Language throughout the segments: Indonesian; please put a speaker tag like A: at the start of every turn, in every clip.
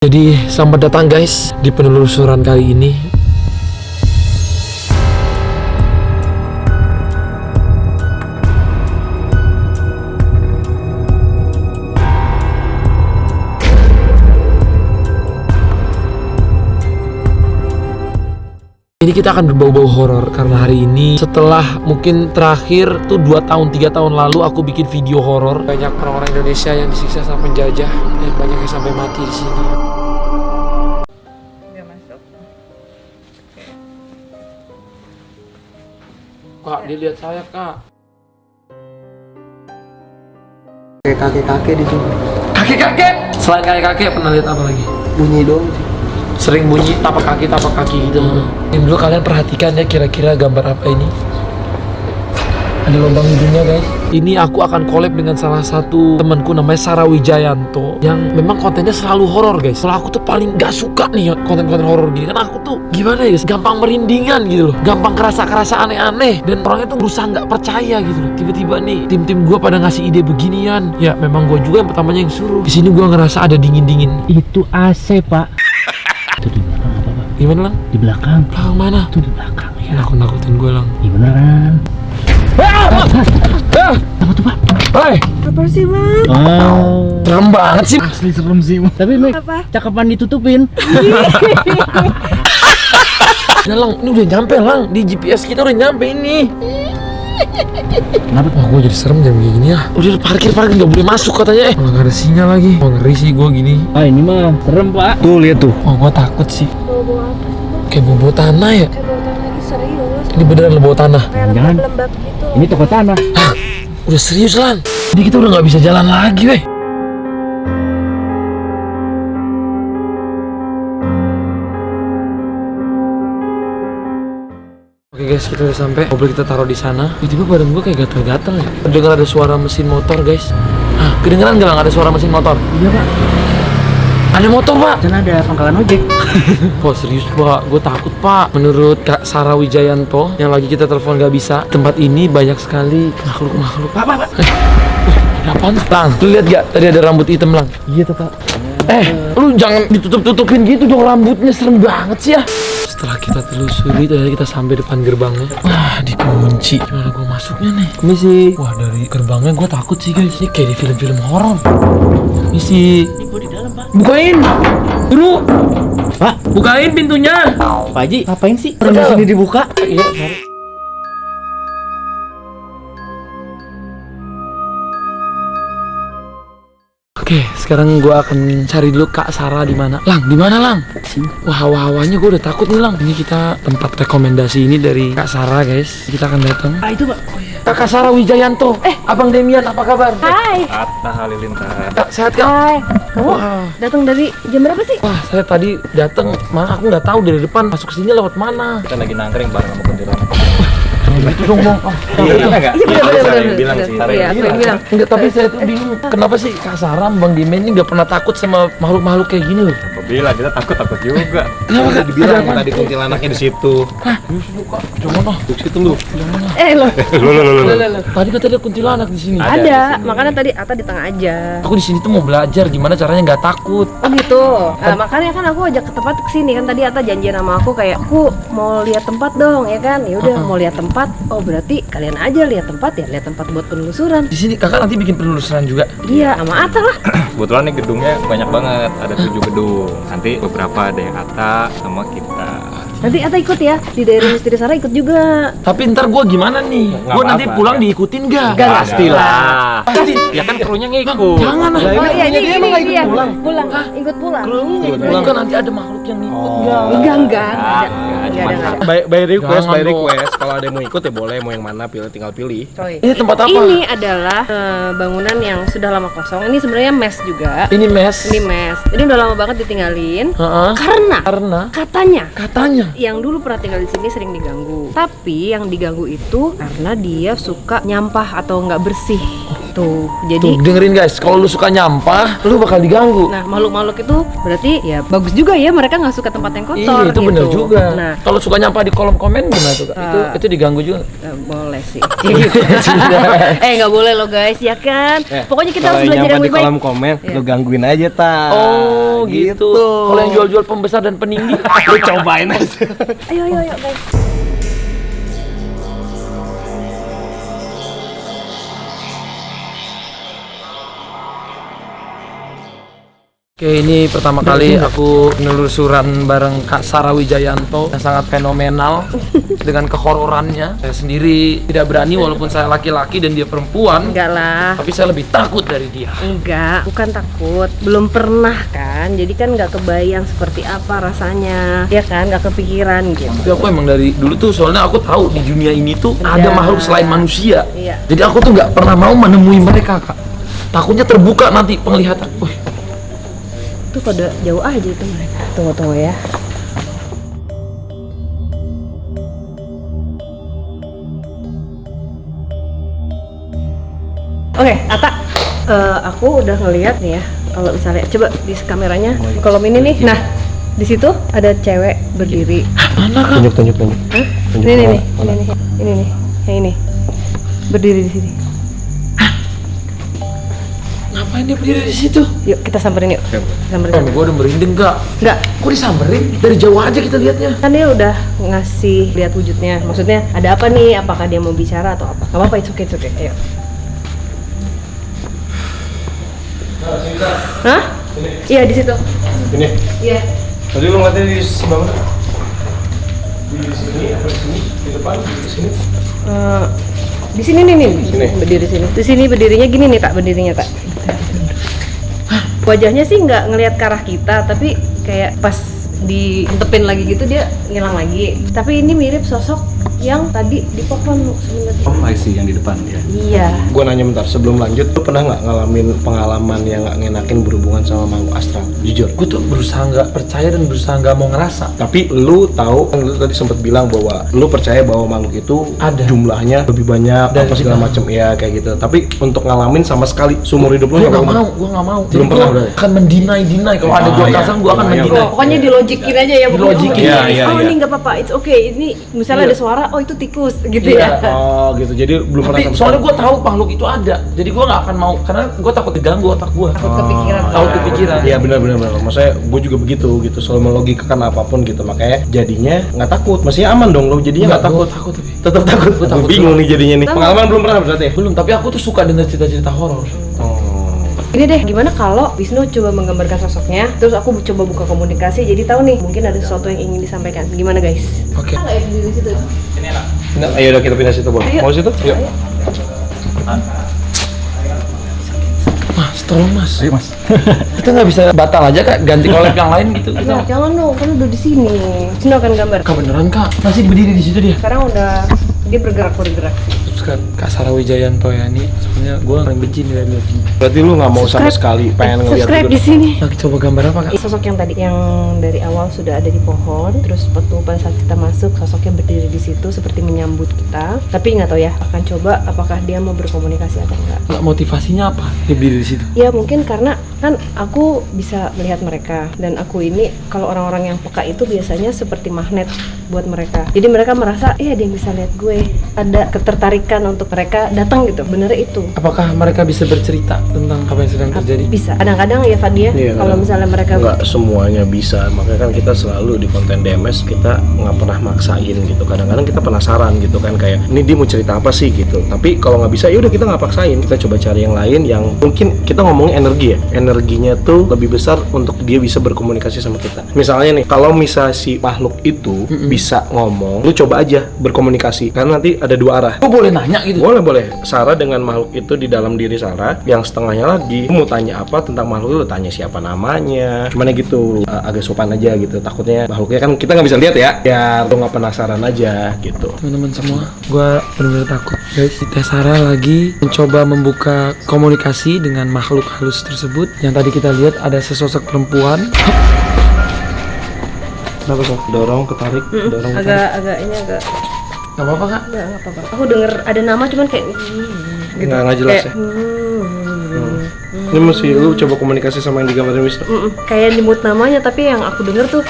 A: Jadi selamat datang guys di penelusuran kali ini. Ini kita akan berbau-bau horor karena hari ini setelah mungkin terakhir tuh 2 tahun 3 tahun lalu aku bikin video horor. Banyak orang-orang Indonesia yang disiksa sama penjajah dan banyak yang sampai mati di sini. Kak, dia lihat saya, Kak.
B: Kakek-kakek di sini.
A: Kakek-kakek? Selain kakek-kakek, pernah lihat apa lagi?
B: Bunyi dong sih.
A: Sering bunyi tapak kaki gitu. Ini dulu kalian perhatikan ya kira-kira gambar apa ini? Ada lubang hidungnya guys. Ini aku akan collab dengan salah satu temanku namanya Sarah Wijayanto yang memang kontennya selalu horor guys. Kalau aku tuh paling gak suka nih konten-konten horor gini kan aku tuh gimana ya guys, gampang merindingan gitu loh, gampang kerasa aneh-aneh dan orangnya tuh berusaha nggak percaya gitu loh. Tiba-tiba nih tim gue pada ngasih ide beginian. Ya memang gue juga yang pertamanya yang suruh. Di sini gue ngerasa ada dingin-dingin.
C: Itu AC, Pak. Itu di belakang apa, Pak?
A: Gimana Lang?
C: Di belakang.
A: Belakang mana?
C: Itu di belakang ya.
A: Nakut-nakutin gue Lang.
C: Iya bener kan? Apa tuh, Pak?
A: Hai!
D: Apa sih, Mak?
C: Oh.
A: Serem banget sih.
C: Asli serem sih, Mak. Tapi, Mak,
D: Apa?
C: cakapan ditutupin.
A: Nah Lang, ini udah nyampe Lang. Di GPS kita udah nyampe ini.
C: Kenapa tuh?
A: Wah, gue jadi serem jam kayak gini ya. Udah parkir gak boleh masuk katanya. Malah gak ada sinyal lagi. Wah, ngeri sih gue gini.
C: Ah, ini mah serem, Pak. Tuh, lihat tuh.
A: Wah, gue takut sih.
D: Bawa apa sih, Bang?
A: Kayak bau tanah ya.
D: Kayak bawa tanah lagi serius.
A: Ini beneran bau tanah.
D: Kayak
C: Jangan.
D: lembab gitu.
C: Ini toko tanah.
A: Hah? Udah serius Lan. Jadi kita udah gak bisa jalan lagi weh. Oke guys, kita udah sampai. Mobil kita taruh di sana. Tiba-tiba badan gue kayak gatel-gatel ya. Kedengeran ada suara mesin motor guys. Hah, kedengeran gak Lang ada suara mesin motor?
C: Iya, Pak.
A: Ada motor Pak.
C: Sana ada pangkalan ojek.
A: Wah serius Pak, gue takut Pak. Menurut Kak Sarah Wijayanto yang lagi kita telepon gak bisa, tempat ini banyak sekali makhluk-makhluk. Pak. Apaan? Lang, lu lihat gak? Tadi ada rambut hitam Lang.
C: Iya tuh, Pak.
A: Lu jangan ditutup-tutupin gitu dong, rambutnya serem banget sih ya. Setelah kita telusuri, ternyata kita sampai depan gerbangnya. Wah, dikunci. Gimana gue masuknya nih?
C: Misi.
A: Wah, dari gerbangnya gue takut sih guys. Ini kayak di film-film horor. Misi.
C: Ini gua di dalam, Pak.
A: Bukain! Guru!
C: Pak,
A: Bukain pintunya!
C: Pak Haji, ngapain sih? Orang di sini dibuka.
A: Iya, sorry. Oke, sekarang gua akan cari dulu Kak Sarah di mana. Lang, di mana Lang?
C: Sini.
A: Wah, hawa-hawanya gua udah takut nih Lang. Ini kita tempat rekomendasi ini dari Kak Sarah guys. Kita akan datang.
C: Ah, itu, Pak.
A: Kakak Sarah Wijayanto. Abang Demian, apa kabar?
D: Hai.
E: Atta Halilintar.
A: Kak, sehat Kak?
D: Hai. Kamu
A: Wah.
D: datang dari jam berapa sih?
A: Wah, saya tadi datang, malah aku nggak tahu dari depan masuk ke sini lewat mana.
E: Kita lagi nangkring bareng sama kuntilanak.
A: Itu dong Bang. Ah,
E: Iya enggak?
D: Iya benar.
E: Bilang sih.
D: Iya, aku yang bilang.
A: enggak, tapi saya tuh bingung. Kenapa sih Kak Sarah, Bang Demian ini nggak pernah takut sama makhluk-makhluk kayak gini loh?
E: Bila kita takut juga.
A: Kenapa Kak?
E: Dibilang
A: Ada apa?
E: tadi kuntilanaknya di situ.
A: Jangan ah.
E: Di situ lu.
D: Loh.
E: Lo.
A: Tadi katanya ada kuntilanak di sini.
E: Ada.
D: Ada, makanya tadi Ata di tengah aja.
A: Aku di sini tuh mau belajar gimana caranya nggak takut.
D: Oh gitu. Nah, makanya kan aku ajak ke tempat kesini kan tadi Ata janjian sama aku kayak aku mau lihat tempat dong ya kan. Ya udah mau lihat tempat. Oh berarti kalian aja lihat tempat ya, lihat tempat buat penelusuran.
A: Di sini kakak nanti bikin penelusuran juga.
D: Iya, sama Ata lah.
E: Kebetulan nih gedungnya banyak banget. Ada 7 gedung. Nanti beberapa ada yang Atta sama kita.
D: Nanti Ata ikut ya di daerah misteri Sarah ikut juga.
A: Tapi ntar gua gimana nih?
E: Nggak
A: Gua nanti
E: apa-apa.
A: pulang diikutin nggak?
E: Pastilah.
A: Pasti.
E: Ya kan krunya ngikut.
A: Jangan ah.
D: Oh iya,
A: dia emang nggak ikut
D: iya.
A: pulang.
D: Pulang, ikut pulang.
A: Pulang kan nanti ada makhluk yang ngikut nggak?
D: Enggak ada.
B: By request,
A: Jangan
B: by
A: dong.
B: request. Kalau ada yang mau ikut ya boleh, mau yang mana tinggal pilih.
D: Coy.
A: Ini tempat apa?
D: Ini adalah bangunan yang sudah lama kosong. Ini sebenarnya mes juga.
A: Ini mes.
D: Ini mes. Ini udah lama banget ditinggalin.
A: Heeh.
D: Karena katanya
A: Katanya.
D: yang dulu pernah tinggal di sini sering diganggu. Tapi yang diganggu itu karena dia suka nyampah atau nggak bersih. Tuh,
A: Tuh,
D: jadi
A: dengerin guys, kalau lu suka nyampah, lu bakal diganggu.
D: nah makhluk-makhluk itu berarti ya bagus juga ya mereka nggak suka tempat yang kotor.
A: Iya, itu
D: gitu.
A: bener juga.
D: Nah,
A: Kalau suka nyampah di kolom komen gimana tuh, Kak? Itu diganggu juga.
D: nggak boleh sih. Nggak boleh loh guys, ya kan? Pokoknya kita harus belajar yang
B: di
D: baik-baik.
B: kolom komen, lu gangguin aja
A: Oh, gitu. Kalau yang jual-jual pembesar dan peninggi,
B: lu cobain aja.
D: Ayo guys.
A: Oke, ini pertama kali aku penelusuran bareng Kak Sarah Wijayanto yang sangat fenomenal dengan kehororannya. Saya sendiri tidak berani walaupun saya laki-laki dan dia perempuan,
D: Enggak lah.
A: tapi saya lebih takut dari dia.
D: Enggak, bukan takut. Belum pernah kan. Jadi kan nggak kebayang seperti apa rasanya. Ya kan, nggak kepikiran gitu.
A: Tapi aku emang dari dulu tuh soalnya aku tahu di dunia ini tuh ada
D: Iya.
A: makhluk selain manusia.
D: Iya.
A: Jadi aku tuh nggak pernah mau menemui mereka, Kak. Takutnya terbuka nanti penglihatan. Wih,
D: Tuh kode jauh aja itu mereka. Tunggu ya. Oke, Ata, aku udah ngeliat nih ya. Kalau misalnya, coba di kameranya, kolom ini nih. Nah, di situ ada cewek berdiri.
A: mana Kak?
B: Tunjuk.
D: Hah? Ini nih, ini nih, yang ini berdiri di sini.
A: Ngapain dia berdiri di situ?
D: Yuk kita samperin yuk. Samperin.
A: Gue udah merinding, Kak.
D: Enggak,
A: Kok disamperin? Dari jauh aja kita lihatnya.
D: kan dia udah ngasih lihat wujudnya. Maksudnya ada apa nih? Apakah dia mau bicara atau apa? Gak apa-apa, it's okay. Ayo. Hah? Iya di situ.
B: Ini.
D: Iya.
B: Tadi lu ngeliatnya di sebelah mana? Di sini apa di sini? Di depan? Di sini?
D: Di sini nih.
B: Sini.
D: Berdiri sini. Di sini berdirinya gini nih Kak, berdirinya Kak. Wajahnya sih nggak ngelihat ke arah kita, tapi kayak pas diintepin lagi gitu dia ngilang lagi. Tapi ini mirip sosok yang tadi di pohon sebenarnya.
E: Oh, I see, yang di depan ya.
D: Iya.
B: Gua nanya bentar, sebelum lanjut, lu pernah nggak ngalamin pengalaman yang nggak ngenakin berhubungan sama makhluk astral? Jujur.
A: Gue tuh berusaha nggak percaya dan berusaha nggak mau ngerasa.
B: Tapi lu tahu, kan lu tadi sempat bilang bahwa lu percaya bahwa makhluk itu
A: Ada.
B: jumlahnya lebih banyak,
A: Dan
B: apa segala macam, ya kayak gitu. Tapi untuk ngalamin sama sekali seumur hidup lu
A: Gue
B: nggak
A: nggak
B: mau.
A: mau, gue nggak mau.
B: Belum
A: Jadi
B: pernah
A: gua
B: berarti?
A: akan mendinai kalau ada gue kasar, gue akan
B: Lumayan.
A: mendinai.
D: Pokoknya dilogikin aja ya. pokoknya.
A: Dilogikin.
D: Oh,
B: Iya.
D: ini nggak apa-apa, it's okay. Ini misalnya
A: Iya.
D: ada suara, oh itu tikus gitu
A: Iya.
D: ya.
B: Oh gitu, jadi belum pernah
A: Tapi
B: sama
A: soalnya
B: sekali.
A: gue tahu makhluk itu ada, jadi gue nggak akan mau karena gue takut diganggu otak gue.
D: Takut kepikiran.
A: Takut kepikiran.
B: Iya benar. Maksudnya gue juga begitu gitu, selalu melogikakan apapun gitu, makanya jadinya nggak takut, maksudnya aman dong lo, jadinya nggak takut.
A: Gua takut tapi.
B: Tetap takut.
A: Gua takut.
B: Gua bingung nih jadinya nih.
D: Sama.
B: Pengalaman belum pernah berarti ya?
A: Belum, tapi aku tuh suka dengar cerita-cerita horor.
B: Oh.
D: Ini deh, gimana kalau Wisnu coba menggambarkan sosoknya, terus aku coba buka komunikasi, jadi tahu nih mungkin ada sesuatu yang ingin disampaikan. Gimana guys?
A: Oke.
D: Nggak ya di situ?
B: Nah, ayo udah kita pindah situ, Bang.
D: Ayo.
B: Mau situ? Yuk.
A: Mas, tolong Mas.
E: Ayo mas.
A: Kita nggak bisa batal aja Kak, ganti collab yang lain gitu.
D: Nah, jangan dong, kan udah di sini. Wisnu akan gambar.
A: Kak beneran Kak, masih berdiri di situ dia.
D: Sekarang udah dia bergerak sih.
A: Terus Kak Sarah Wijayanto ya, ini sebenarnya gue paling benci nih dari dia.
B: Berarti lu nggak mau sama sekali pengen ngeliat
D: subscribe
B: juga.
D: di sini.
A: Nah, coba gambar apa Kak?
D: Sosok yang tadi yang dari awal sudah ada di pohon, terus pada saat kita masuk sosoknya berdiri di situ seperti menyambut kita. Tapi nggak tahu ya, akan coba apakah dia mau berkomunikasi atau enggak.
A: Nggak, motivasinya apa? Dia berdiri di situ.
D: Ya mungkin karena kan aku bisa melihat mereka dan aku ini kalau orang-orang yang peka itu biasanya seperti magnet buat mereka. Jadi mereka merasa, ada yang bisa lihat gue. Ada ketertarikan untuk mereka datang gitu. Benernya itu.
A: Apakah mereka bisa bercerita tentang apa yang sedang terjadi?
D: Bisa. Kadang-kadang ya Fadia,
B: Iya,
D: kalau
B: kadang.
D: misalnya mereka
B: Nggak semuanya bisa, makanya kan kita selalu di konten DMS kita nggak pernah maksain gitu. Kadang-kadang kita penasaran gitu kan, kayak ini dia mau cerita apa sih gitu. Tapi kalau nggak bisa ya udah kita nggak paksain, kita coba cari yang lain yang mungkin kita ngomongin energi ya, energinya tuh lebih besar untuk dia bisa berkomunikasi sama kita. Misalnya nih, kalau misal si makhluk itu bisa ngomong, lu coba aja berkomunikasi karena nanti ada dua arah.
A: Gue boleh nanya gitu?
B: Boleh. Sarah dengan makhluk itu di dalam diri Sarah, yang setengahnya lagi mau tanya apa tentang makhluk itu, tanya siapa namanya. Cuman ya gitu, agak sopan aja gitu. Takutnya makhluknya kan kita nggak bisa lihat ya. Ya lu nggak penasaran aja gitu.
A: Teman-teman semua, gue benar-benar takut guys. Teh Sarah lagi mencoba membuka komunikasi dengan makhluk halus tersebut. Yang tadi kita lihat ada sesosok perempuan.
B: Kenapa kok? Dorong, ketarik, dorong, ketarik.
D: agak
A: Gak apa-apa kak?
D: Nggak apa-apa. Aku denger ada nama cuman kayak
B: Nggak jelas ya. Ini mesti lu coba komunikasi sama yang digambarin Wisnu.
D: kayak nyebut namanya tapi yang aku denger tuh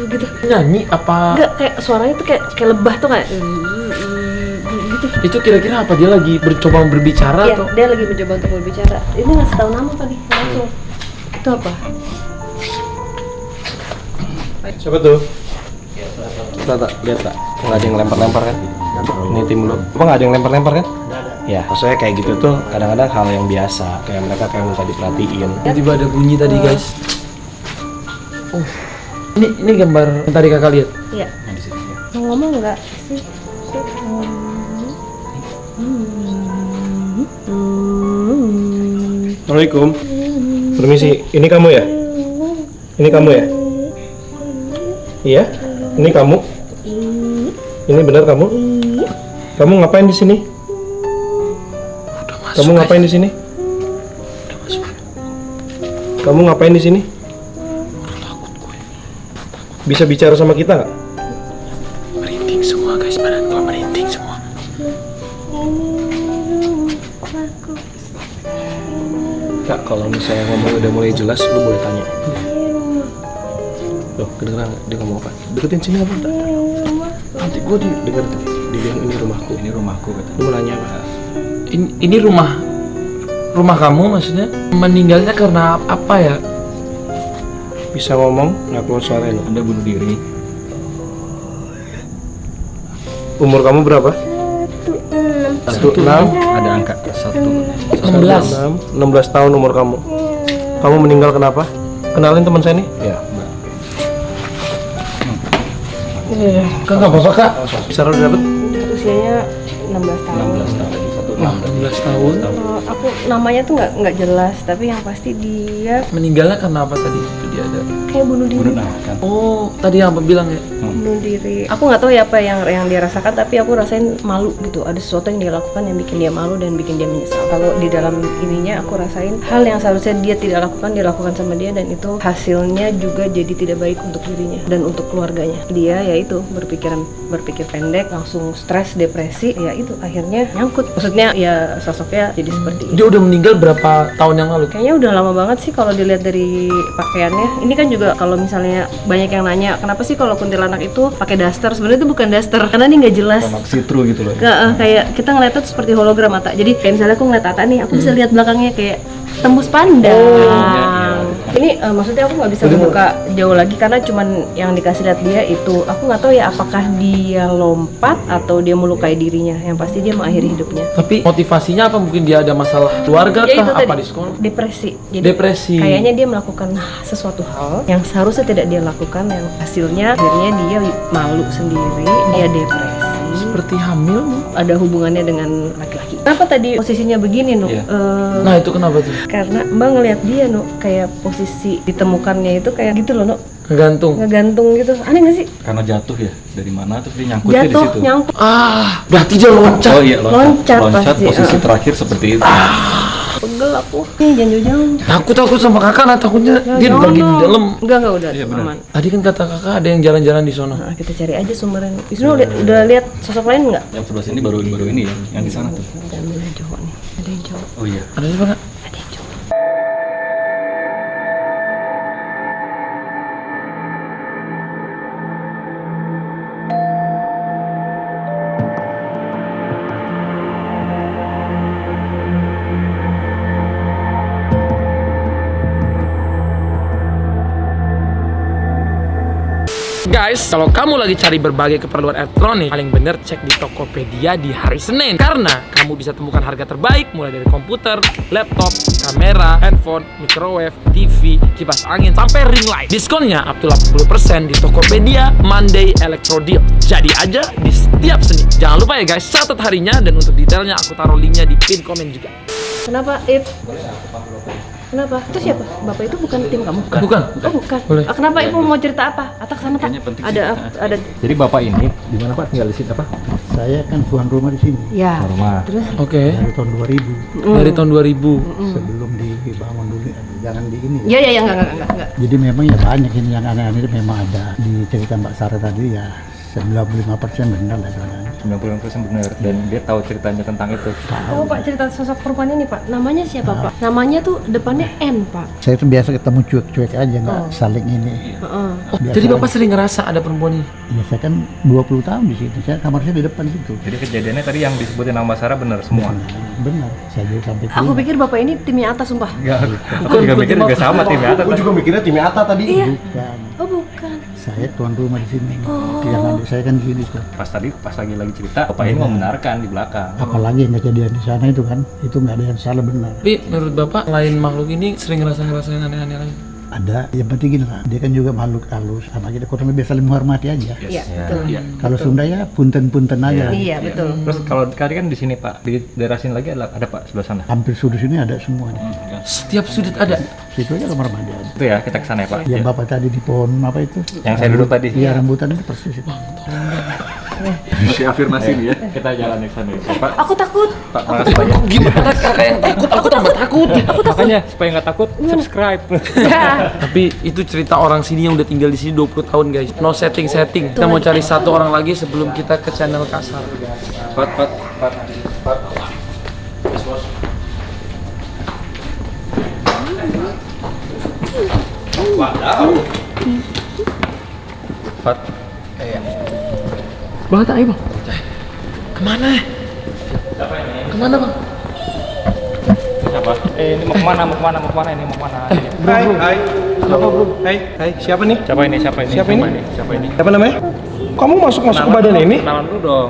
D: gitu.
A: Nyanyi apa?
D: Enggak, kayak suaranya tuh kayak lebah tuh kayak gitu.
A: Itu kira-kira apa, dia lagi mencoba berbicara
D: Iya,
A: atau?
D: dia lagi mencoba untuk berbicara. Ini ngasih tahu nama tadi langsung. Itu apa?
B: Siapa tuh? Tak, lihat tak. Nggak ada yang lempar-lempar kan? Ini tim lu. Apa nggak ada yang lempar-lempar kan? Ya, maksudnya kayak gitu tuh kadang-kadang hal yang biasa. Kayak mereka kayak minta diperhatiin.
A: Tiba-tiba ada bunyi tadi guys. Oh, ini gambar yang tadi kakak lihat.
D: Iya. Mau ngomong nggak sih?
B: Assalamualaikum. Permisi, ini kamu ya? Ini kamu ya? Iya? Ini kamu? Ini benar kamu? Kamu ngapain di sini? Kamu ngapain di sini? Kamu ngapain di sini? Bisa bicara sama kita nggak?
A: Merinding semua guys, badan gua merinding semua.
B: Kak, kalau misalnya ngomong udah mulai jelas, lu boleh tanya. Loh, kedengeran nggak? Dia ngomong apa? Deketin sini apa? Nanti gua denger tuh. Dia bilang ini rumahku.
E: Ini rumahku kata.
B: Lu mau nanya apa?
A: Ini rumah kamu maksudnya? Meninggalnya karena apa ya?
B: Bisa ngomong, nggak keluar suara lu.
E: Anda bunuh diri.
B: Umur kamu berapa?
E: 16. Ada angka
A: 16.
B: 16 tahun umur kamu. Kamu meninggal kenapa? Kenalin teman saya nih. Ya.
A: Kak nggak apa-apa kak?
B: Bicara udah dapet?
D: Usianya 16 tahun.
A: 16 tahun.
D: Aku namanya tuh nggak jelas, tapi yang pasti dia
A: Meninggalnya karena apa tadi? Itu dia ada.
D: kayak bunuh diri.
E: kan.
A: Oh, tadi yang apa bilang ya?
D: Bunuh diri. Aku nggak tahu ya apa yang dia rasakan, tapi aku rasain malu gitu. Ada sesuatu yang dia lakukan yang bikin dia malu dan bikin dia menyesal. Kalau di dalam ininya aku rasain hal yang seharusnya dia tidak lakukan, dia lakukan sama dia, dan itu hasilnya juga jadi tidak baik untuk dirinya dan untuk keluarganya. Dia yaitu berpikir pendek, langsung stres, depresi, ya itu akhirnya nyangkut. Maksudnya ya sosoknya jadi seperti itu.
A: Dia udah meninggal berapa tahun yang lalu?
D: Kayaknya udah lama banget sih kalau dilihat dari pakaiannya. Ini kan juga kalau misalnya banyak yang nanya, kenapa sih kalau kuntilanak itu pakai daster? Sebenarnya itu bukan daster, karena ini nggak jelas.
E: See-through gitu loh.
D: Kayak kita ngeliatnya tuh seperti hologram mata. Jadi kayak misalnya aku ngeliat Ata nih, aku bisa lihat belakangnya kayak tembus pandang. Ini maksudnya aku nggak bisa membuka jauh lagi karena cuman yang dikasih lihat dia itu. Aku nggak tahu ya apakah dia lompat atau dia melukai dirinya. Yang pasti dia mengakhiri hidupnya.
A: Tapi motivasinya apa? Mungkin dia ada masalah keluarga
D: Ya itu
A: kah? Apa
D: tadi,
A: di sekolah?
D: depresi. Jadi
A: Depresi.
D: kayaknya dia melakukan sesuatu hal yang seharusnya tidak dia lakukan, yang hasilnya akhirnya dia malu sendiri, dia depresi.
A: Seperti hamil.
D: Ada hubungannya dengan laki-laki. Kenapa tadi posisinya begini, Nuk?
E: Iya.
A: Nah itu kenapa tuh?
D: Karena Mbak ngelihat dia, Nuk, kayak posisi ditemukannya itu kayak gitu loh, Nuk.
A: Ngegantung.
D: Ngegantung gitu. Aneh gak sih?
E: Karena jatuh ya dari mana terus dia nyangkutnya di
D: Jatuh,
E: situ.
D: nyangkut.
A: Berarti dia loncat.
E: Oh iya
D: Loncat
E: loncat
D: pasti,
E: posisi terakhir seperti itu.
D: Pegel aku. Nih, jangan jauh-jauh.
A: Takut sama kakak, nah takutnya dia
D: Jangan
A: lagi di
D: dong.
A: dalam.
D: Enggak, udah
E: Iya, benar.
D: aman.
A: Tadi kan kata kakak ada yang jalan-jalan di sono.
D: Nah, kita cari aja sumbernya. Wisnu udah lihat sosok lain nggak?
E: Yang sebelah sini baru ini ya, yang di sana tuh.
D: Jangan ambil yang cowok nih. Ada yang cowok.
E: Oh iya.
A: Ada apa kak?
D: Ada yang cowok.
A: Guys, kalau kamu lagi cari berbagai keperluan elektronik, paling bener cek di Tokopedia di hari Senin. Karena kamu bisa temukan harga terbaik mulai dari komputer, laptop, kamera, handphone, microwave, TV, kipas angin, sampai ring light. Diskonnya up to 80% di Tokopedia Monday Electro Deal. Jadi aja di setiap Senin. Jangan lupa ya guys, catat harinya, dan untuk detailnya aku taruh linknya di pin komen juga.
D: Kenapa, Ip? Kenapa? Itu siapa? Bapak itu bukan tim kamu?
A: Bukan.
D: Oh, bukan.
A: Boleh.
D: Kenapa Ibu mau cerita apa? Atak sana, Tak.
E: Kayaknya penting sih.
D: Ada.
E: Jadi bapak ini di mana Pak tinggal di sini apa?
C: Saya kan tuan rumah di sini
D: Ya.
E: Rumah.
D: Terus
A: Oke.
C: dari tahun 2000
A: Dari tahun 2000.
C: sebelum dibangun dulu, jangan di ini.
D: ya enggak.
C: Jadi memang ya banyak ini yang aneh-aneh itu memang ada di cerita Mbak Sarah tadi ya.
F: 95% benar lah sebenarnya.
E: 95% benar dan dia tahu ceritanya tentang itu.
D: Tahu Pak cerita sosok perempuan ini Pak? Namanya siapa Pak? Namanya tuh depannya N Pak.
F: Saya tuh biasa ketemu cuek-cuek aja, nggak saling ini.
D: Heeh.
F: Biasa
A: Jadi bapak
F: aja.
A: sering ngerasa ada perempuan ini?
F: Ya saya kan 20 tahun di situ, saya kamar saya di depan situ.
E: Jadi kejadiannya tadi yang disebutin nama Sarah benar semua.
F: Benar, saya juga sampai
D: Aku pikir Bapak ini timnya atas sumpah.
E: Enggak. Aku juga mikir juga sama timnya Atta.
B: Gue juga mikirnya tim Atta tadi.
D: Iya.
F: bukan.
D: Oh bukan.
F: Saya tuan rumah di sini. Yang adik saya kan di sini tuh.
E: Pas lagi cerita, Bapak ini membenarkan di belakang.
F: Apalagi yang kejadian di sana itu kan, itu nggak ada yang salah benar.
A: Tapi menurut bapak lain makhluk ini sering ngerasain aneh-aneh lagi?
F: Ada, yang penting gini lah, dia kan juga makhluk halus, sama kita kurang lebih saling menghormati aja.
D: Iya betul.
F: Kalau Sunda ya punten-punten aja.
D: Iya betul.
E: Terus kalau tadi kan di sini Pak, di daerah sini lagi ada Pak sebelah sana.
F: Hampir sudut sini ada semua nih.
A: Setiap sudut ada?
F: Situ aja kamar mandi ada.
E: Itu ya kita ke sana ya Pak.
F: Yang bapak tadi di pohon apa itu?
E: Yang saya duduk tadi.
F: Iya, rambutan itu persis itu.
E: Afirmasi dia. Kita jalan ke sana. Pak,
D: Aku takut.
E: Pak makasih banyak.
A: Gimana kakak yang takut? Aku tambah takut.
E: Makanya supaya nggak takut, subscribe.
A: Tapi itu cerita orang sini yang udah tinggal di sini 20 tahun guys. No setting. Kita mau cari satu orang lagi sebelum kita ke channel kasar.
E: Pat. Pat.
A: Bang, ayo bang. Kemana? Kemana bang?
E: Siapa? Ini mau kemana? Mau kemana?
B: Hai. Siapa bro? Hai. Siapa nih?
E: Siapa ini?
B: Siapa ini?
E: Siapa
B: namanya? Kamu masuk ke badan ini?
E: Kenalan dulu dong.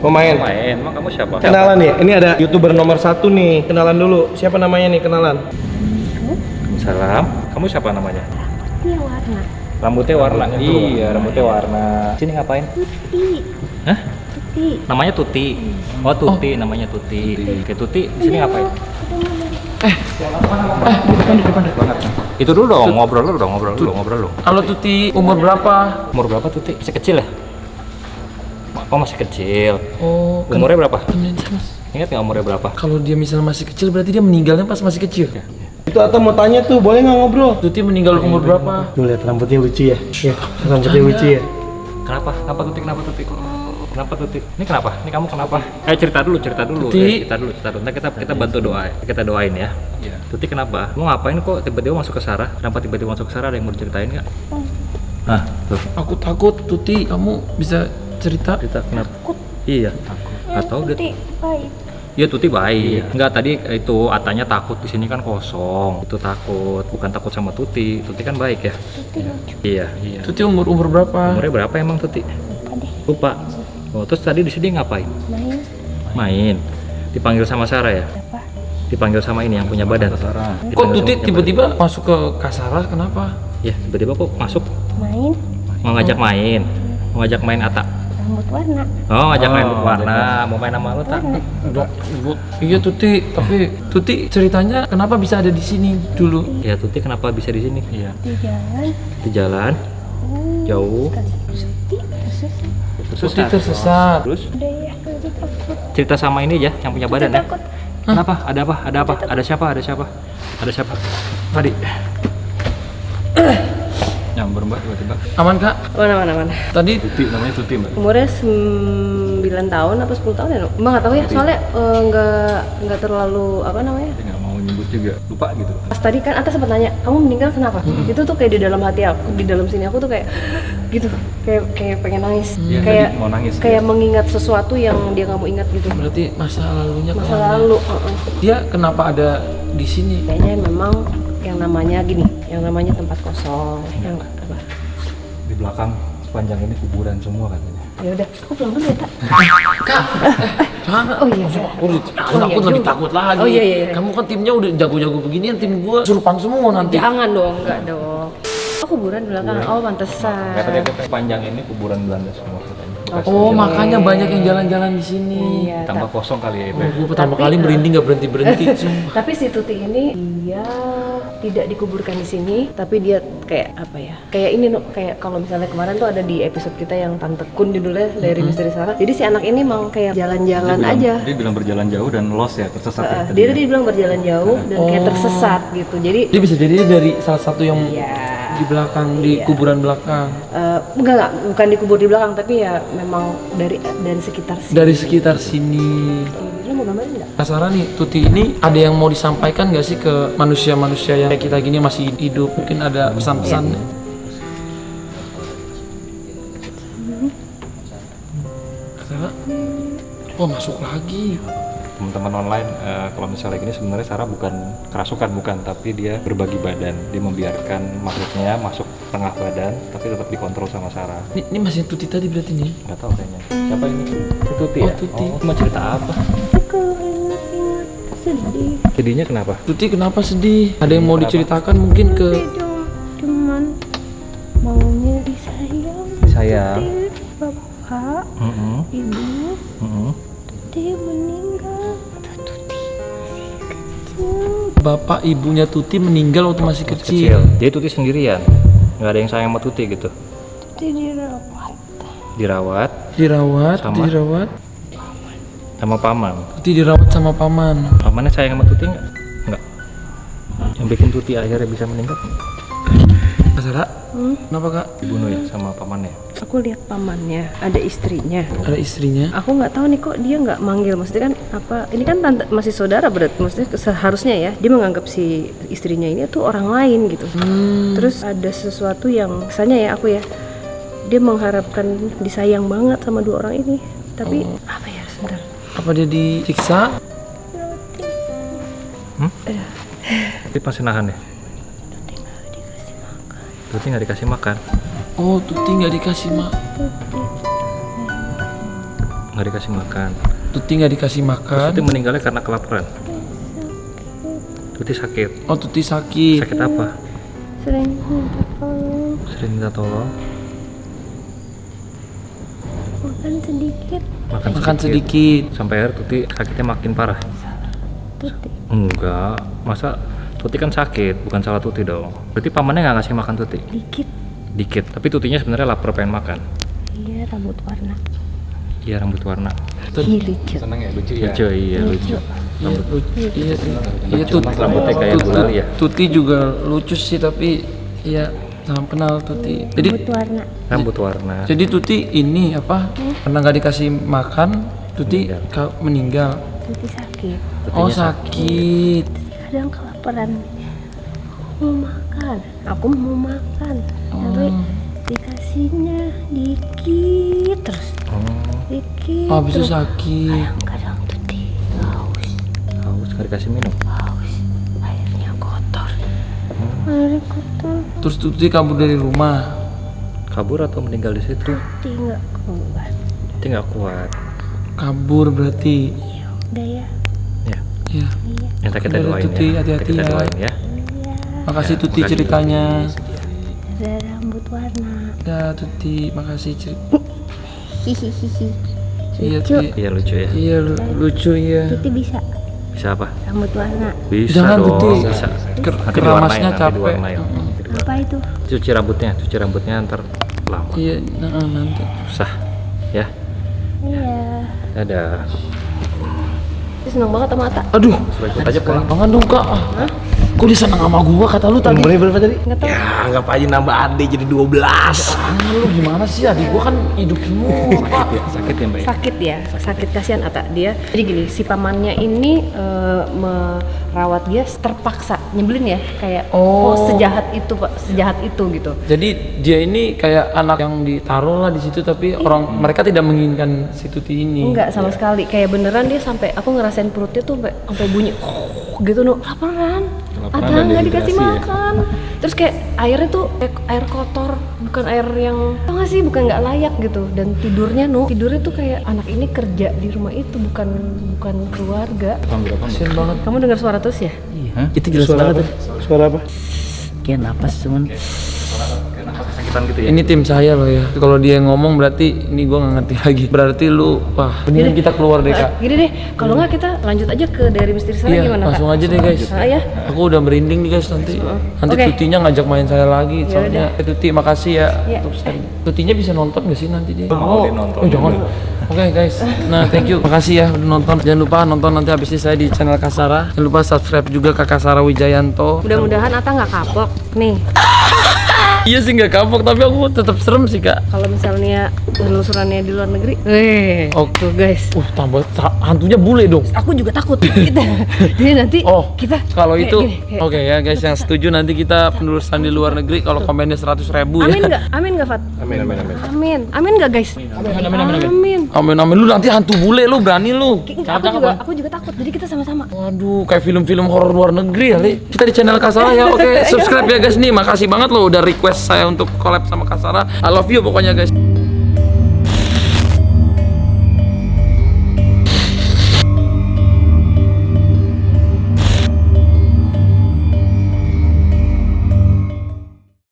B: Mau main?
E: Main. Emang kamu siapa?
B: Kenalan nih. Ini ada YouTuber nomor 1 nih. Kenalan dulu. Siapa namanya nih? Kenalan.
E: Salam. Kamu siapa namanya?
D: Dia warna.
E: Rambutnya warna. Iya, rambutnya warna. Sini ngapain?
D: Tuti.
E: Hah?
D: Tuti.
E: Namanya Tuti. Oh, Tuti, namanya Tuti. Oke, Tuti, sini ngapain? Itu dulu dong, ngobrol dulu.
A: Halo Tuti, umur berapa?
E: Umur berapa Tuti? Masih kecil ya? Oh, masih kecil.
A: Oh,
E: Umurnya berapa?
A: temenin sama.
E: Ingat nggak umurnya berapa?
A: Kalau dia misalnya masih kecil berarti dia meninggalnya pas masih kecil.
B: Itu Atta mau tanya tuh, boleh nggak ngobrol?
A: Tuti meninggal umur berapa?
B: Tuh lihat rambutnya lucu ya. Iya, rambutnya lucu ya.
E: Kenapa? Kenapa Tuti? Kenapa Tuti? Ini kenapa? Ini kamu kenapa? Cerita dulu.
A: Tuti.
E: Cerita dulu. Nanti kita bantu doa. Kita doain ya. Tuti kenapa? Mau ngapain kok tiba-tiba masuk ke Sarah? Kenapa tiba-tiba masuk ke Sarah? Ada yang mau diceritain nggak? Nah, tuh.
A: Aku takut Tuti, kamu bisa cerita?
E: Cerita kenapa? Iya, takut. Atau dia
D: baik.
E: Iya Tuti baik. Enggak tadi itu Atanya takut di sini kan kosong. Itu takut, bukan takut sama Tuti. Tuti kan baik ya. Iya.
A: Tuti umur berapa?
E: Umurnya berapa emang Tuti? Lupa. Oh, terus tadi di sini ngapain? Main. Dipanggil sama Sarah ya? Dipanggil sama ini yang punya badan. Sarah.
A: Kok Tuti tiba-tiba masuk ke Kasara? Kenapa?
E: Ya, tiba-tiba kok masuk
D: Main
E: mau ngajak main. Mau ngajak main Atta.
D: rambut warna.
E: Oh, ngajak main warna. Mau main sama lu tak?
A: Iya Tuti, tapi Tuti ceritanya kenapa bisa ada di sini dulu?
E: Ya Tuti kenapa bisa di sini? Iya.
D: Di jalan.
E: Di jalan. Jauh.
A: Tuti tersesat.
E: Terus
D: Udah ya, jadi takut.
E: cerita sama ini ya, yang punya badan ya.
D: Takut.
E: Kenapa? Ada apa? Ada siapa? Tadi. Nyamber mbak tiba-tiba.
A: Aman kak?
D: Mana.
A: Tadi
E: Tuti namanya Tuti mbak.
D: Umurnya 9 tahun apa 10 tahun ya? Mbak nggak tahu ya, soalnya nggak terlalu apa namanya.
E: Dia nggak mau nyebut juga, lupa gitu.
D: Pas tadi kan Atta sempat nanya, kamu meninggal kenapa? Itu tuh kayak di dalam hati aku, di dalam sini aku tuh kayak gitu, kayak pengen nangis,
E: Iya,
D: kayak
E: tadi mau nangis,
D: kayak mengingat sesuatu yang dia nggak mau ingat gitu.
A: berarti masa lalunya
D: Masa
A: kelam.
D: lalu,
A: Dia kenapa ada di sini?
D: kayaknya memang yang namanya gini, yang namanya tempat kosong, yang apa?
E: Di belakang sepanjang ini kuburan semua katanya.
D: Ya udah, aku pulang dulu ya Tak.
A: Kak, jangan.
D: Oh iya.
A: Aku lebih takut lagi.
D: Oh, iya.
A: Kamu kan timnya udah jago-jago beginian, tim gua surupan semua nanti.
D: Jangan dong, enggak dong. Oh kuburan di belakang, oh pantesan.
E: Katanya sepanjang ini kuburan Belanda semua katanya.
A: Oh, makanya banyak yang jalan-jalan di sini.
D: Iya,
E: Tambah kosong kali ya itu.
A: Gua pertama kali merinding nggak berhenti.
D: Tapi si Tuti ini dia tidak dikuburkan di sini, tapi dia kayak apa ya? Kayak ini no, kayak kalau misalnya kemarin tuh ada di episode kita yang Tante Kun judulnya dari Misteri Sarah. Jadi si anak ini emang kayak jalan-jalan aja.
E: Dia bilang berjalan jauh dan lost ya, tersesat ya.
D: Dia tadi bilang berjalan jauh dan kayak tersesat gitu. Jadi
A: Dia bisa jadi dari salah satu yang
D: ya
A: Di belakang, di kuburan belakang.
D: Enggak, bukan dikubur di belakang, tapi ya memang dari sekitar sini.
A: Dari sekitar sini.
D: Lu mau gambarin nggak?
A: Penasaran nih, Tuti ini ada yang mau disampaikan gak sih ke manusia-manusia yang kayak kita gini masih hidup? Mungkin ada pesan-pesan. Sarah? Wah, masuk lagi.
E: Teman-teman online, kalau misalnya gini sebenarnya Sarah bukan kerasukan, bukan, tapi dia berbagi badan. Dia membiarkan makhluknya masuk tengah badan, tapi tetap dikontrol sama Sarah.
A: Ini masih Tuti tadi berarti nih?
E: Nggak tahu kayaknya. Siapa ini? Tuti
A: Oh,
E: ya?
A: Tuti.
E: Oh, mau cerita apa?
D: Aku ingat-ingat sedih.
E: Jadinya kenapa?
A: Tuti kenapa sedih? Ada yang mau diceritakan mungkin ke...
D: Cuman maunya disayang.
E: Sayang.
D: Bapak, ibu, dia meninggal. Tuti masih kecil.
A: Bapak ibunya Tuti meninggal waktu masih kecil.
E: Jadi Tuti sendirian. Nggak ada yang sayang sama Tuti gitu.
D: Tuti dirawat.
E: Dirawat
A: Dirawat,
E: Sama?
A: dirawat.
E: sama paman.
A: Tuti dirawat sama paman.
E: Pamannya sayang sama Tuti nggak? Nggak. Yang bikin Tuti akhirnya bisa meninggal
A: Kak Sarah, kenapa Kak?
E: dibunuh ya sama pamannya.
D: Aku lihat pamannya, ada istrinya.
A: Ada istrinya?
D: Aku nggak tahu nih kok dia nggak manggil, maksudnya kan apa? Ini kan tante masih saudara berarti, maksudnya seharusnya ya dia menganggap si istrinya ini tuh orang lain gitu. Terus ada sesuatu yang misalnya ya aku ya, dia mengharapkan disayang banget sama dua orang ini, tapi apa ya sebentar.
A: Apa dia disiksa?
E: Tuti masih nahan ya? Tuti nggak dikasih makan.
A: Oh, Tuti nggak dikasih
E: Nggak dikasih makan.
A: Tuti nggak dikasih makan.
E: Tuti meninggalnya karena kelaparan. Tuti sakit.
A: Oh, Tuti sakit.
E: Sakit apa?
D: Sering minta tolong,
E: Sering minta tolong.
D: makan sedikit.
A: Makan sedikit.
E: Sampai akhirnya Tuti sakitnya makin parah.
D: Tuti.
E: Enggak, masa Tuti kan sakit, bukan salah Tuti dong. Berarti pamannya nggak ngasih makan Tuti?
D: Dikit.
E: Dikit, tapi Tutinya sebenarnya lapar pengen makan.
D: Iya, rambut warna.
E: Iya, rambut warna.
D: Ih, lucu.
E: Lucu, iya lucu.
A: Iya, iya, iya, Tuti.
E: Rambutnya kayak gulali ya?
A: Tuti juga lucu sih, tapi ya salam kenal Tuti. Jadi,
D: Rambut warna.
E: Rambut warna.
A: jadi Tuti ini apa? Karena nggak dikasih makan, Tuti meninggal.
D: Tuti sakit.
A: Oh, sakit.
D: Kadang kelaparan. Aku mau makan. Aku mau makan. Tapi dikasihnya dikit terus. Dikit.
A: Oh, habis itu
D: terus.
A: sakit.
D: Kadang Tuti haus.
E: Haus, nggak dikasih minum.
D: Haus. Airnya kotor. Airnya kotor.
A: Terus Tuti kabur dari rumah.
E: Kabur atau meninggal di situ?
D: Tuti nggak kuat.
E: Tuti nggak kuat.
A: Kabur berarti.
D: Udah ya.
E: Ya,
A: Ya.
E: yang kita
A: Udah,
E: doain
A: Tuti,
E: ya.
A: hati-hati
E: Kita
A: ya.
E: doain ya.
A: Makasih
E: Ya,
A: Tuti
E: makasih.
A: ceritanya.
D: Ada rambut warna.
A: Ya Tuti, makasih cerita.
D: Hihihi.
A: Iya,
D: Lucu.
A: Tuti.
E: Iya lucu ya.
A: Iya, lucu ya.
D: Tuti bisa
E: Bisa apa?
D: rambut warna.
E: Bisa
A: Jangan,
E: dong.
A: Tuti.
E: Bisa. Nanti
A: Keramasnya
E: diwarnain,
A: capek.
E: diwarnain.
D: Apa itu?
E: Cuci rambutnya ntar lama.
A: Iya, nanti.
E: Susah. Ya.
D: Iya.
E: Dadah.
D: Seneng banget sama Ata.
A: Aduh,
E: Suruh ikut aja pulang.
A: jangan dong Kak. Kok dia senang sama gua kata lu tadi?
B: Nomornya berapa tadi?
D: Nggak tahu.
B: Ya anggap aja nambah ade jadi 12.
A: Lu gimana sih? Adik gua kan hidup semua, Pak.
E: Sakit ya mbak ya?
D: Sakit ya, sakit kasihan Ata dia. Jadi gini, si pamannya ini merawat dia terpaksa, nyebelin ya, kayak
A: Oh.
D: sejahat itu Pak, sejahat itu gitu.
A: Jadi dia ini kayak anak yang ditaruh lah di situ, tapi orang mereka tidak menginginkan si Tuti ini.
D: Enggak sama sekali, kayak beneran dia sampai aku ngerasain perutnya tuh sampai bunyi gitu no, laparan. Ata
E: dan
D: nggak dikasih
E: dehidrasi ya.
D: makan. Terus kayak airnya tuh kayak air kotor, bukan air yang tau gak sih, bukan nggak layak gitu. Dan tidurnya tuh kayak anak ini kerja di rumah itu, bukan keluarga.
A: Kasian banget.
D: Kamu dengar suara terus ya?
C: Iya. Itu jelas banget tuh.
B: Suara apa?
C: Kayak napas cuman.
E: Kesakitan gitu ya?
A: Ini tim saya loh ya. Kalau dia ngomong berarti ini gua nggak ngerti lagi. Berarti lu, wah, mendingan kita keluar deh Kak.
D: Gini deh, kalau nggak kita lanjut aja ke dari misteri saya
A: Iya,
D: gimana
A: langsung
D: Kak?
A: aja deh guys.
D: Ah, ya.
A: Aku udah merinding nih guys nanti. Nanti
D: Oke.
A: Tutinya ngajak main saya lagi.
D: Ya
A: Soalnya Tuti makasih ya.
D: Iya.
A: Untuk sharing. Tutinya bisa nonton gak sih nanti dia?
E: Mau dia nonton.
A: Oh jangan. Oke guys. Nah thank you. Makasih ya udah nonton. Jangan lupa nonton nanti habis ini saya di channel Kasara. Jangan lupa subscribe juga ke Kasara Wijayanto.
D: Mudah-mudahan Ata nggak kapok nih.
A: Iya sih nggak kapok, tapi aku tetap serem sih kak.
D: Kalau misalnya penelusurannya di luar negeri,
A: Oke.
D: tuh guys,
A: Tambah hantunya bule dong.
D: aku juga takut kita. Jadi nanti
A: Oh,
D: kita
A: kalau
D: kayak
A: itu
D: gini, kayak-
A: oke ya guys, yang setuju nanti kita penelusuran di luar negeri. Kalau komennya 100.000 ya.
D: Amin nggak Fat?
B: Amin.
D: Amin nggak guys?
A: Amin. Lu nanti hantu bule, lu berani lu.
D: Aku juga takut. Jadi kita sama-sama.
A: Waduh, kayak film-film horor luar negeri ya, Li. Kita di channel Kasara ya. Oke, subscribe ya guys nih. Makasih banget lo udah request saya untuk collab sama Kasara. I love you pokoknya guys.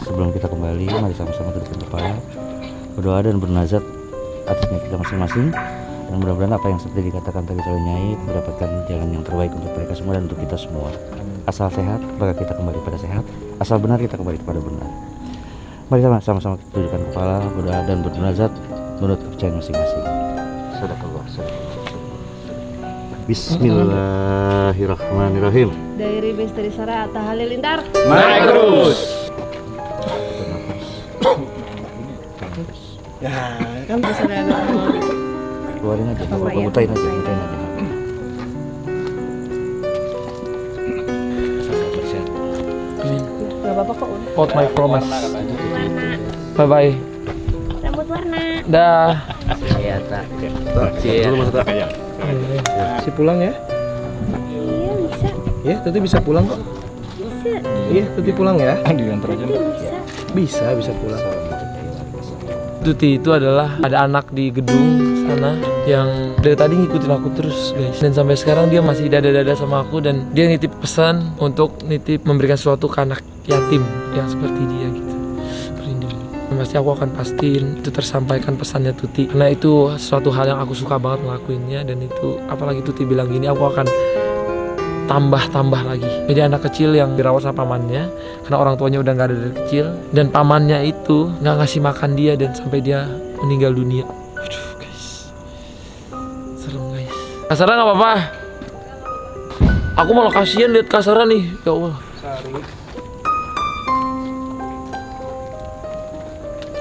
C: Sebelum kita kembali, mari sama-sama tundukkan kepala, berdoa dan bernazar atas niat kita masing-masing. Dan mudah-mudahan apa yang seperti dikatakan tadi oleh Nyai mendapatkan jalan yang terbaik untuk mereka semua dan untuk kita semua. Asal sehat, maka kita kembali pada sehat. Asal benar, kita kembali kepada benar. Mari sama-sama kita tundukkan kepala, berdoa dan bernazar menurut kepercayaan masing-masing. Sadaqallah. Bismillahirrahmanirrahim.
D: Dari Misteri Sarah Atta Halilintar.
B: Naik terus.
C: Keluarin aja,
D: Apa ya?
C: butain aja.
D: Gak apa-apa kok udah.
A: Out my promise. Bye bye.
D: Rambut warna.
A: Dah.
B: Si pulang ya?
D: Iya bisa.
B: Iya, Tuti bisa pulang kok.
D: Bisa.
B: Iya, Tuti pulang ya.
E: Diantar aja Mbak.
D: Bisa.
B: Bisa pulang.
A: Tuti itu adalah ada anak di gedung sana yang dari tadi ngikutin aku terus guys, dan sampai sekarang dia masih dada-dada sama aku, dan dia nitip pesan untuk memberikan sesuatu ke anak yatim yang seperti dia gitu. Perlindungan. Pasti aku akan pastiin itu tersampaikan pesannya Tuti, karena itu suatu hal yang aku suka banget ngelakuinnya, dan itu apalagi Tuti bilang gini, aku akan tambah lagi. Jadi anak kecil yang dirawat sama pamannya karena orang tuanya udah nggak ada dari kecil, dan pamannya itu nggak ngasih makan dia dan sampai dia meninggal dunia. Aduh guys, serem guys. Kasara nggak apa-apa. Aku malah kasihan lihat Kasara nih, ya Allah.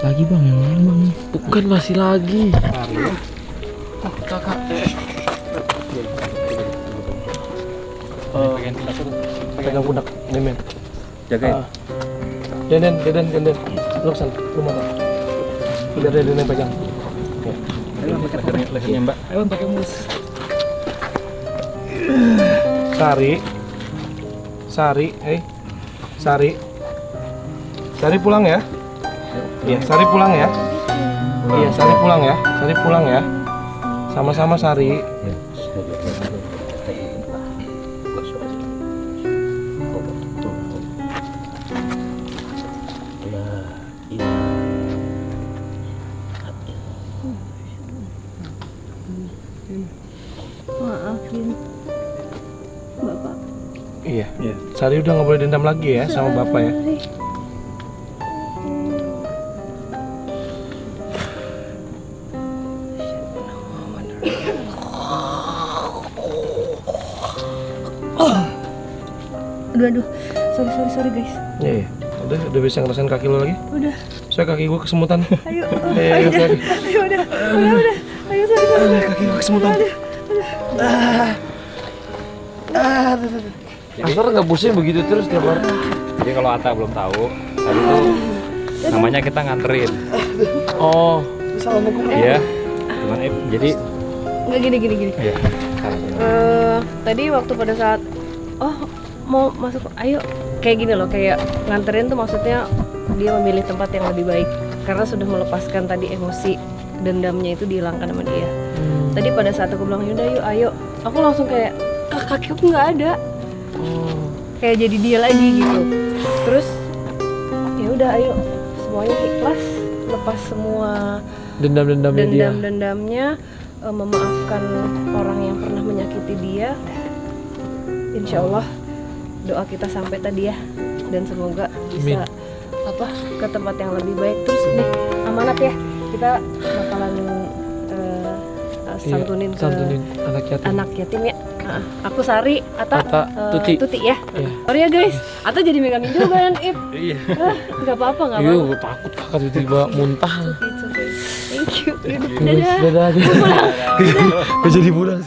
C: Lagi bang, yang lain bang.
A: Bukan, masih lagi. Kakak. Pegang pundak, Demen.
E: Jagain.
A: Deden. Lu kesana, lu mana? Biar Deden yang pegang.
E: Lehernya Mbak. Ayo pakai mus.
B: Sari pulang ya. Iya, Sari pulang ya. Iya, Sari pulang ya. Sama-sama Sari.
D: Maafin Bapak.
B: Iya. Sari udah nggak boleh dendam lagi ya sama bapak ya.
D: Aduh. Sorry guys.
B: Iya. Udah bisa ngerasain kaki lo lagi?
D: Udah.
B: Saya kaki gua kesemutan.
D: Ayo.
B: Ayo, Sari.
D: Ayo udah. Ayo sorry.
B: Kaki gua kesemutan.
A: Kasara nggak pusing begitu terus tiap hari.
E: Jadi kalau Atta belum tahu, tadi itu namanya kita nganterin.
A: Oh,
E: Iya. Cuman jadi
D: Nggak gini.
E: iya.
D: Tadi waktu pada saat mau masuk, ayo kayak gini loh, kayak nganterin tuh maksudnya dia memilih tempat yang lebih baik karena sudah melepaskan tadi emosi dendamnya itu dihilangkan sama dia. Tadi pada saat aku bilang yaudah yuk ayo, aku langsung kayak kakiku nggak ada, kayak jadi dia lagi gitu. Terus ya udah ayo semuanya ikhlas, lepas semua
A: dendam-dendamnya dia.
D: dendamnya, memaafkan orang yang pernah menyakiti dia. Insya Allah doa kita sampai tadi ya, dan semoga bisa ke tempat yang lebih baik. Terus deh amanat ya, kita bakalan santunin ke
A: anak yatim.
D: anak yatim ya. Aku Sari, Ata,
A: Ata, Tuti.
D: Tuti ya.
A: Iya.
D: Sorry ya guys, Ata jadi megangin juga kan, Ip.
E: Iya.
D: Gak apa-apa, gak
A: Iya,
D: apa-apa.
A: gue takut kakak tiba-tiba muntah.
D: It's okay. Thank you.
A: Dadah. Dadah. Gak jadi pulang.